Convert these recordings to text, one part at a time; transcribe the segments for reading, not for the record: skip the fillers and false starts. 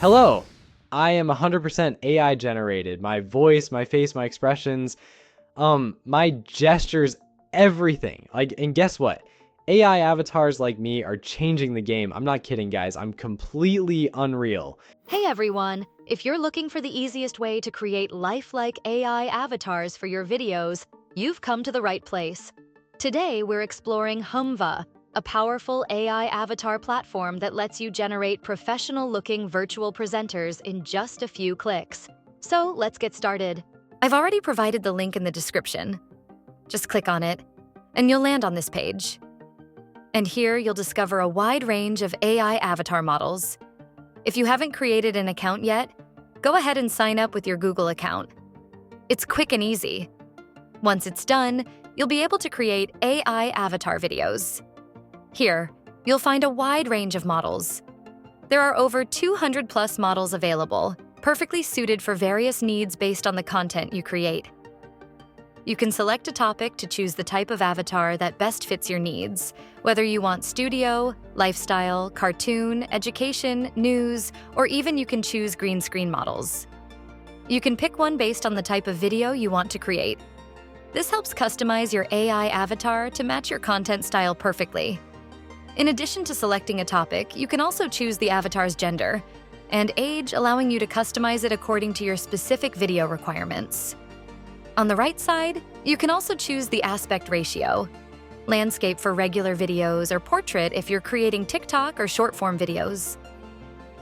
Hello, I am 100% AI generated. My voice, my face, my expressions, my gestures, everything. And guess what? AI avatars like me are changing the game. I'm not kidding, guys. I'm completely unreal. Hey everyone! If you're looking for the easiest way to create lifelike AI avatars for your videos, you've come to the right place. Today, we're exploring Humva, a powerful AI avatar platform that lets you generate professional-looking virtual presenters in just a few clicks. So, let's get started. I've already provided the link in the description. Just click on it, and you'll land on this page. And here, you'll discover a wide range of AI avatar models. If you haven't created an account yet, go ahead and sign up with your Google account. It's quick and easy. Once it's done, you'll be able to create AI avatar videos. Here, you'll find a wide range of models. There are over 200 plus models available, perfectly suited for various needs based on the content you create. You can select a topic to choose the type of avatar that best fits your needs, whether you want studio, lifestyle, cartoon, education, news, or even you can choose green screen models. You can pick one based on the type of video you want to create. This helps customize your AI avatar to match your content style perfectly. In addition to selecting a topic, you can also choose the avatar's gender and age, allowing you to customize it according to your specific video requirements. On the right side, you can also choose the aspect ratio, landscape for regular videos, or portrait if you're creating TikTok or short-form videos.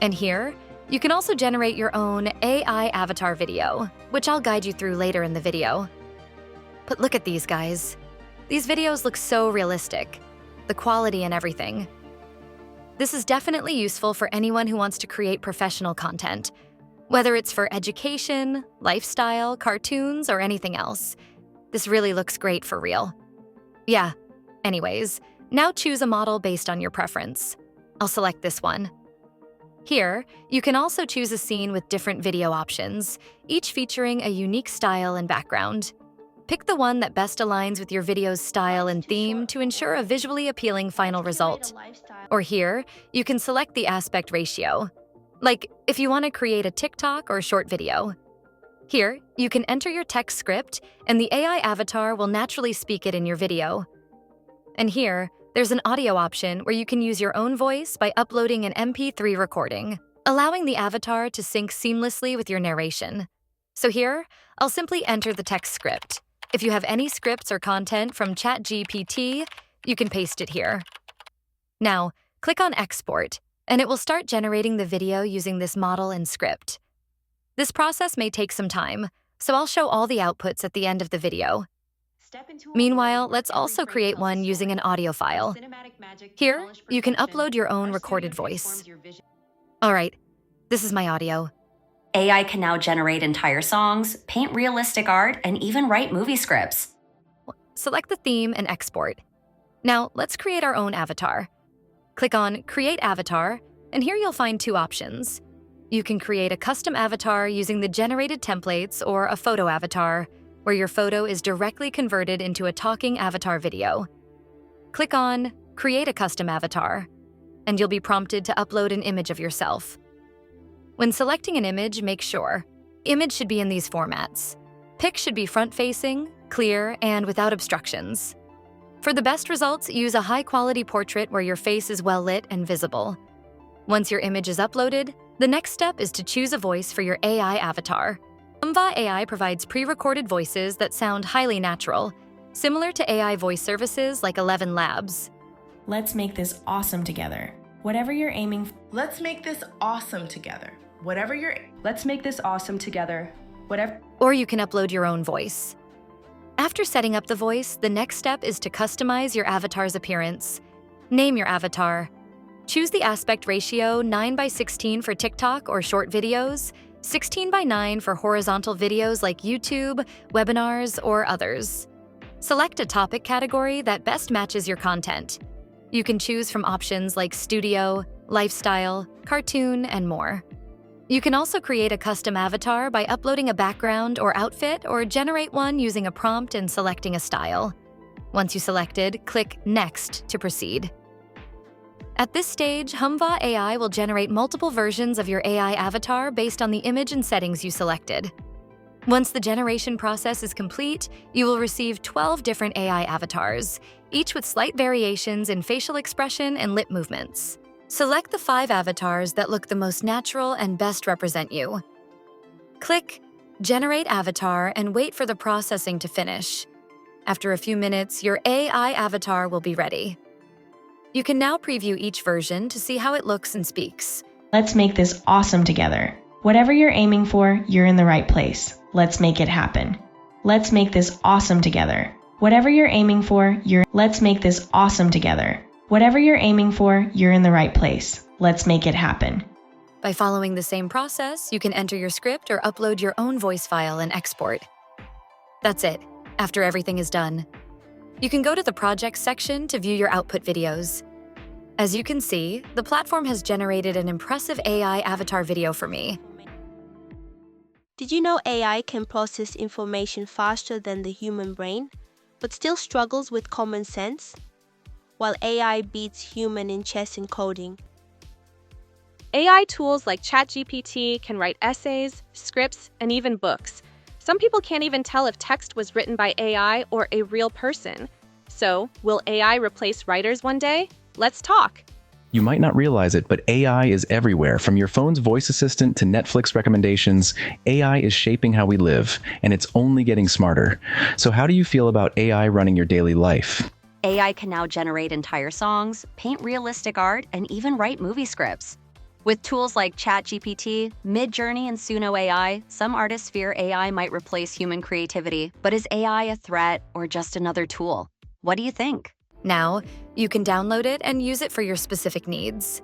And here, you can also generate your own AI avatar video, which I'll guide you through later in the video. But look at these guys. These videos look so realistic, the quality and everything. This is definitely useful for anyone who wants to create professional content, whether it's for education, lifestyle, cartoons, or anything else. This really looks great for real. Yeah, anyways, now choose a model based on your preference. I'll select this one. Here, you can also choose a scene with different video options, each featuring a unique style and background. Pick the one that best aligns with your video's style and theme to ensure a visually appealing final result. Or here, you can select the aspect ratio. Like, if you want to create a TikTok or short video. Here, you can enter your text script, and the AI avatar will naturally speak it in your video. And here, there's an audio option where you can use your own voice by uploading an MP3 recording, allowing the avatar to sync seamlessly with your narration. So here, I'll simply enter the text script. If you have any scripts or content from ChatGPT, you can paste it here. Now, click on Export, and it will start generating the video using this model and script. This process may take some time, so I'll show all the outputs at the end of the video. Meanwhile, let's also create one using an audio file. Here, you can upload your own recorded voice. All right, this is my audio. AI can now generate entire songs, paint realistic art, and even write movie scripts. Select the theme and export. Now, let's create our own avatar. Click on Create Avatar, and here you'll find two options. You can create a custom avatar using the generated templates or a photo avatar, where your photo is directly converted into a talking avatar video. Click on Create a Custom Avatar, and you'll be prompted to upload an image of yourself. When selecting an image, make sure image should be in these formats. Pic should be front-facing, clear, and without obstructions. For the best results, use a high-quality portrait where your face is well-lit and visible. Once your image is uploaded, the next step is to choose a voice for your AI avatar. Humva AI provides pre-recorded voices that sound highly natural, similar to AI voice services like 11 Labs. Let's make this awesome together. Whatever you're aiming for. Let's make this awesome together. Let's make this awesome together. Or you can upload your own voice. After setting up the voice, the next step is to customize your avatar's appearance. Name your avatar. Choose the aspect ratio 9:16 for TikTok or short videos, 16:9 for horizontal videos like YouTube, webinars, or others. Select a topic category that best matches your content. You can choose from options like studio, lifestyle, cartoon, and more. You can also create a custom avatar by uploading a background or outfit, or generate one using a prompt and selecting a style. Once you selected, click Next to proceed. At this stage, Humva AI will generate multiple versions of your AI avatar based on the image and settings you selected. Once the generation process is complete, you will receive 12 different AI avatars, each with slight variations in facial expression and lip movements. Select the 5 avatars that look the most natural and best represent you. Click Generate Avatar and wait for the processing to finish. After a few minutes, your AI avatar will be ready. You can now preview each version to see how it looks and speaks. Let's make this awesome together. Whatever you're aiming for, you're in the right place. Let's make it happen. Let's make this awesome together. Whatever you're aiming for, Let's make this awesome together. Whatever you're aiming for, you're in the right place. Let's make it happen. By following the same process, you can enter your script or upload your own voice file and export. That's it. After everything is done, you can go to the Projects section to view your output videos. As you can see, the platform has generated an impressive AI avatar video for me. Did you know AI can process information faster than the human brain, but still struggles with common sense? While AI beats human in chess and coding. AI tools like ChatGPT can write essays, scripts, and even books. Some people can't even tell if text was written by AI or a real person. So, will AI replace writers one day? Let's talk. You might not realize it, but AI is everywhere. From your phone's voice assistant to Netflix recommendations, AI is shaping how we live, and it's only getting smarter. So how do you feel about AI running your daily life? AI can now generate entire songs, paint realistic art, and even write movie scripts. With tools like ChatGPT, Midjourney, and Suno AI, some artists fear AI might replace human creativity. But is AI a threat or just another tool? What do you think? Now, you can download it and use it for your specific needs.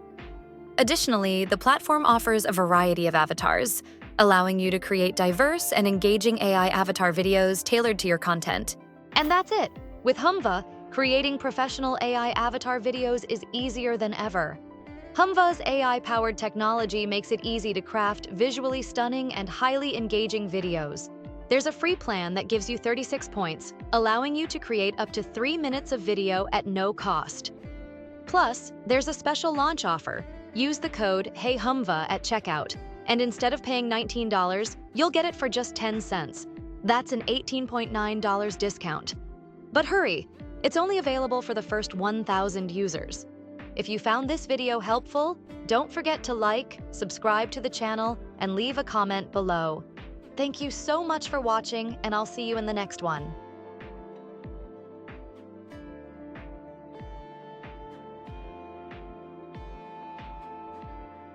Additionally, the platform offers a variety of avatars, allowing you to create diverse and engaging AI avatar videos tailored to your content. And that's it! With Humva, creating professional AI avatar videos is easier than ever. Humva's AI-powered technology makes it easy to craft visually stunning and highly engaging videos. There's a free plan that gives you 36 points, allowing you to create up to 3 minutes of video at no cost. Plus, there's a special launch offer. Use the code HeyHumva at checkout, and instead of paying $19, you'll get it for just 10 cents. That's an $18.9 discount. But hurry, it's only available for the first 1,000 users. If you found this video helpful, don't forget to like, subscribe to the channel, and leave a comment below. Thank you so much for watching, and I'll see you in the next one.